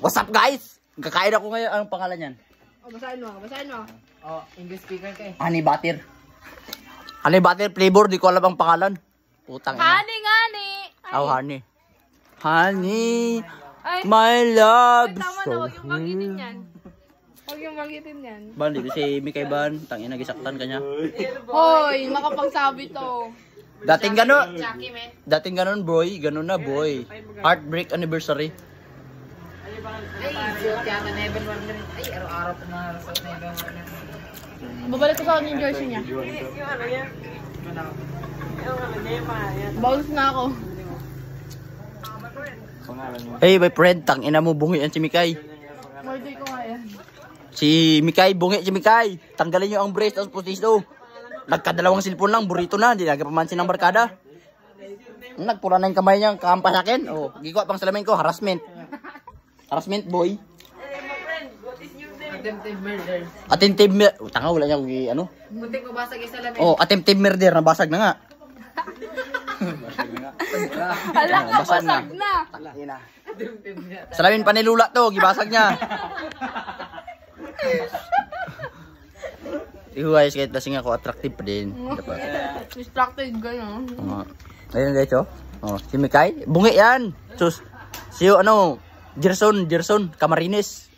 What's up guys? Kakain ako ngayon. Anong pangalan yan? Oh, basahin mo. Oh, English speaker ka eh. Honey butter. Honey butter flavor. Di ko alam ang pangalan. Putang ina. Honey, honey. Oh, honey. Honey. Ay. My love. Ay, tama na. So Huwag yung magitin yan. Huwag yung magitin yan. Ban, dito si Mikay Ban. Tangina, gisaktan kanya. Hoy, makapagsabi to. Dating gano'n. Jackie, man. Dating gano'n, boy. Gano'n na, boy. Heartbreak anniversary. Ay, suot yan na Neven Warner. Ay, araw-araw pa na suot na Neven Warner. Babalik ko sa kanya yung jersey niya. Yung ano yan? Yung ano niya, Bounce na ako. Hey, my friend. Tangina mo, bungi yan si Mikay. Birthday ko nga yan. Si Mikay, bungi si Mikay. Tanggalin nyo ang brace tapos pustiso. Nagkadalawang cellphone lang, burrito na. Hindi nagpapansin ng barkada. Nagpura na yung kamay niya, kahampas sa akin. Oh, gigwa pang salamin ko, harassment. Harassment, boy. Attempted murder. Attempted murder. Tanga, wala niya ano? Muntik mabasag yung salamin. Oh, attempted murder. Nabasag na nga. Hala ka, basag na. basag na. Attempted nga. Salamin pa ni Lula to, gibasag niya. Ihuwayos kahit lasing ako, attractive pa din. Dapat. Distracted gano'n. Ayun guys, oh. Oh, si Mikay, bungi yan. Sus, si ano, Gerson, Camarines.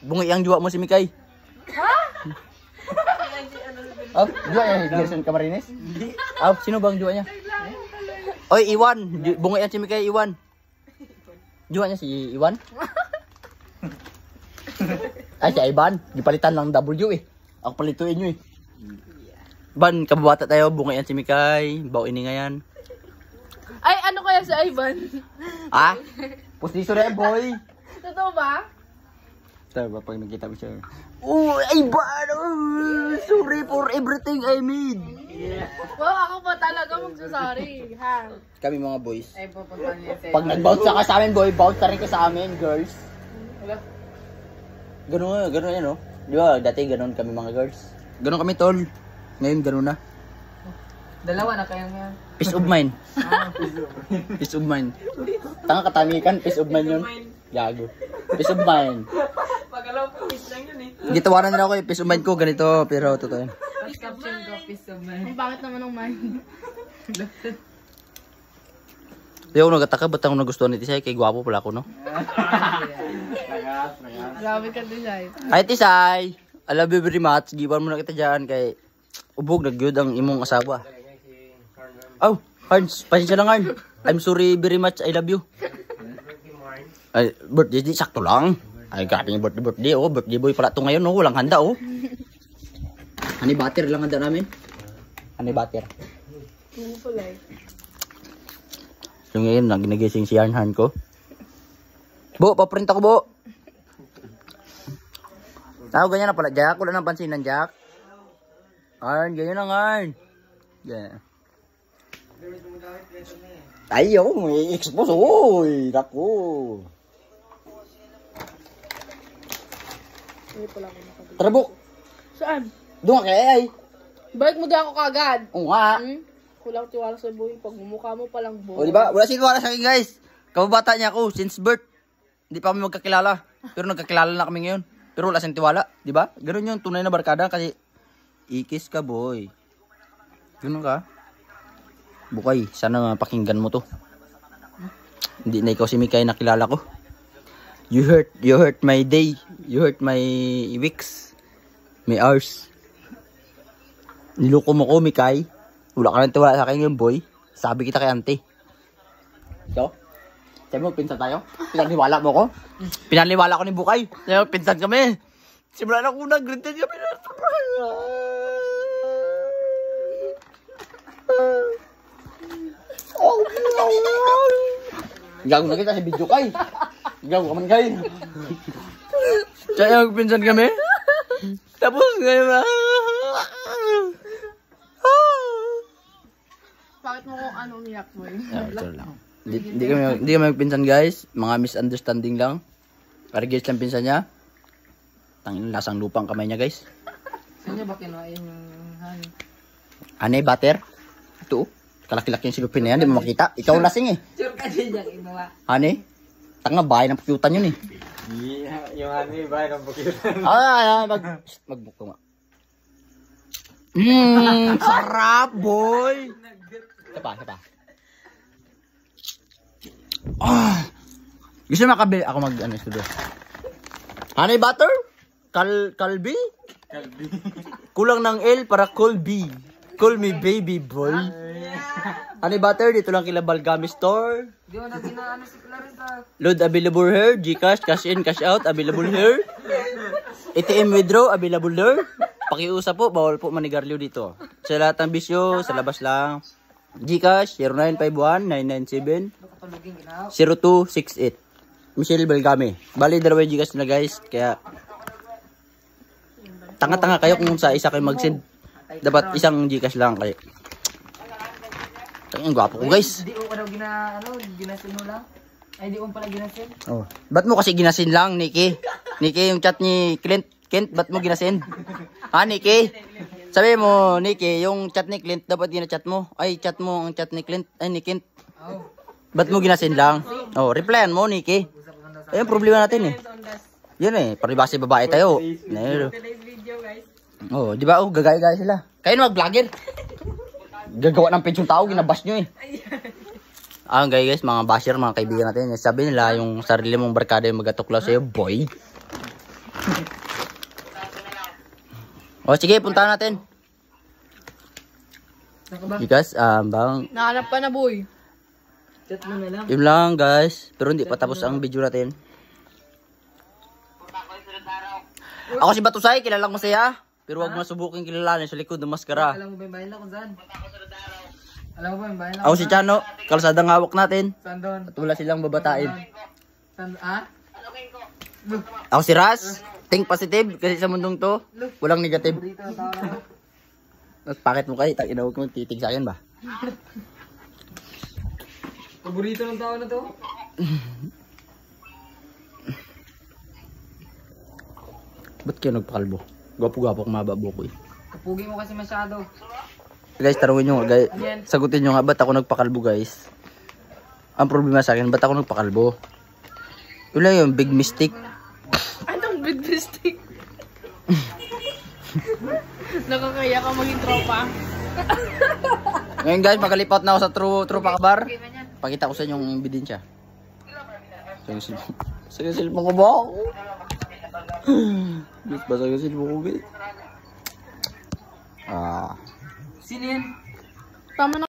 Bungi ang juwa mo si Mikay. Ha? Oh, juwa niya, Gerson Camarines? Oh, sino bang juwa niya? Oy, Iwan. Bungi yan si Mikay, Iwan. Juwa niya si Iwan? Ay, si Ivan. Gipalitan lang W eh. Ako palituin nyo eh. Ban, kababata tayo. Bungi yan si Mikay. Baw ini nga yan. Ay, ano kaya si Ivan? Ah? Pustiso na yan, boy. Totoo ba? Tara ba pag nakita mo siya? Oh, Ivan! Oh, sorry for everything I made. Wow, ako pa talaga magsasorry. Ha? Kami mga boys. Ay, pupunta niya sa Pag nag-bounce ka sa amin, boy, bounce ka rin ka sa amin, girls. Wala. Ganun yan, no? Di ba, dati ganun kami mga girls. Ganun kami, tol. Ngayon, ganun na. Dalawa na kayo ngayon. Peace of mind. Peace of mind. Tanga katamikan, peace of mind yun. Gago. Peace of mind. Pagalaw ko, peace lang yun eh. Gitawanan nila ako yung peace of mind ko, ganito, pero totoo yun. Tapos caption ko, peace of mind. Ang pangit naman ng mind. Di ako nagataka, ba't ako nagustuhan ni Tisay? Kay gwapo pala ako, no? Grabe ka design. Ay, Tisay! I love you very much. Giban mo na kita dyan kay ubog, nagyod ang imong asawa. Oh, Harns, pasensya lang, Harn. I'm sorry very much, I love you. Ay, birthday, di, sakto lang. Ay, grabe yung birthday, oh. Birthday boy pala ito ngayon, oh. Walang handa, oh. Honey butter lang handa namin. Honey butter. Ano pala eh? So ngayon, nagising si Harn ko. Bo, paprint ako, Bo. Tao, ganyan na pala, Jack. Wala nang pansinan, Jack. Harn, ganyan lang, Harn. Yeah. Ayaw, may expose. Uy, naku. Tara, Bo. Saan? Doon ka kaya, ay. Balik mo di ako kagad. Oo nga. Kulang tiwala sa buhay. Pag mumukha mo palang buhay. O, diba? Wala sinwala sa akin, guys. Kababata niya ako since birth. Hindi pa kami magkakilala. Pero nagkakilala na kami ngayon. Pero wala siyang tiwala. Diba? Ganun yung tunay na barkada kasi ikis ka, boy. Ganun ka. Bukay, sana pakinggan mo to. Hindi na ikaw si Mikay nakilala ko. You hurt my day. You hurt my weeks. My hours. Niloko mo ko, Mikay. Wala ka nang tiwala sa akin yung boy. Sabi kita kay auntie. So, sabi mo, pinsan tayo? Pinaniwala mo ko? Pinaniwala ko ni Bukay. Sabi mo, pinsan kami. Simula na unang grade 10 kami na. Gago na kita si video kay. Gago ka man kay. Kaya pinsan kami. Tapos ngayon na. Bakit mo kung ano umiyak mo eh? Hindi kami magpinsan guys. Mga misunderstanding lang. Arigis lang pinsan niya. Tangin lasang lupang kamay niya guys. Saan niya ba kinuha yung honey? Honey butter. Ito. Kalaki-laki yung silupin na yan, di mo makita. Ikaw lasing eh. Sure ka din yung inuwa. Honey? Tanga, bahay ng pukyutan yun eh. Yung ano yung bahay ng bukiran. Magbukto nga. Sarap, boy! Isa pa. Gusto mo makabili? Ako studio. Honey butter? Kalbi? Kulang ng L para Colby. Call me baby boy. Honey butter, dito lang kila Balgami Store. Di mo na ginaano si Clarissa. Load available here. Gcash, cash in, cash out, available here. ATM withdraw, available here. Pakiusap po, bawal po manigarlyo dito. Sa lahat ng bisyo, sa labas lang. Gcash, 0951-997-0268. Michelle Balgami. Bali, dalawa yung Gcash na guys. Kaya, tanga-tanga kayo kung sa isa kayo mag-send. Dapat isang Gcash lang kayo. Ang gwapo ko guys. Di mo pa daw ginasin mo lang? Ay, di mo pala ginasin? Oh. Ba't mo kasi ginasin lang, Nikki? Nikki, yung chat ni Clint, ba't mo ginasin? Ha, Nikki? Sabi mo, Nikki, yung chat ni Clint, dapat ginachat mo. Ay, chat mo ang chat ni Clint, ay ni Clint. Ba't mo ginasin lang? Oh, replyan mo, Nikki. Ayun, problema natin eh. Yun eh, paribase babae tayo. Today's video, guys. Oh, di ba? Oh, gagaya-gaya sila. Kayo na mag-vlogger. Gagawa ng pensyong tao, ginabash nyo eh. Guys, mga basher, mga kaibigan natin. Sabi nila, yung sarili mong barkada yung magatuklaw sa'yo, boy. O, sige, puntahan natin. Guys, bang... Nahanap ka na, boy. Chat mo na lang. Yun lang, guys. Pero hindi pa tapos ang video natin. Ako si Batusay, kilala ko siya. Pero wag mo subukin kilalanin sa likod ng maskara. Alam mo ba yung bahay na kung saan? Alam mo ba yung bahay na Ako si Chano, kalsadang hawak natin. Saan doon? At wala silang babatain. Saan? Ah? Ako si Ras, think positive kasi sa mundong to, walang negative. Dito, tao na. At pakit mo kayo, tag-inawag mo, titig sa akin ba? Paborito ng tao na to? Ba't kayo nagpakalbo? Gwapo-gwapo kumaba buko eh. Kapugi mo kasi masyado. Guys, tanungin nyo nga, guys. Sagutin nyo nga, ba't ako nagpakalbo guys? Ang problema sa akin, ba't ako nagpakalbo? Yun lang yung big mistake. Anong big mistake? Nakakaya ka maging tropa. Ngayon guys, magalipat na ako sa Trupa Kabar. Pakita ko sa inyo yung ebidensya. Sa yung silpong ko ba ako? Guys, basa yung silpong ko guys. Sino yan? Tama na.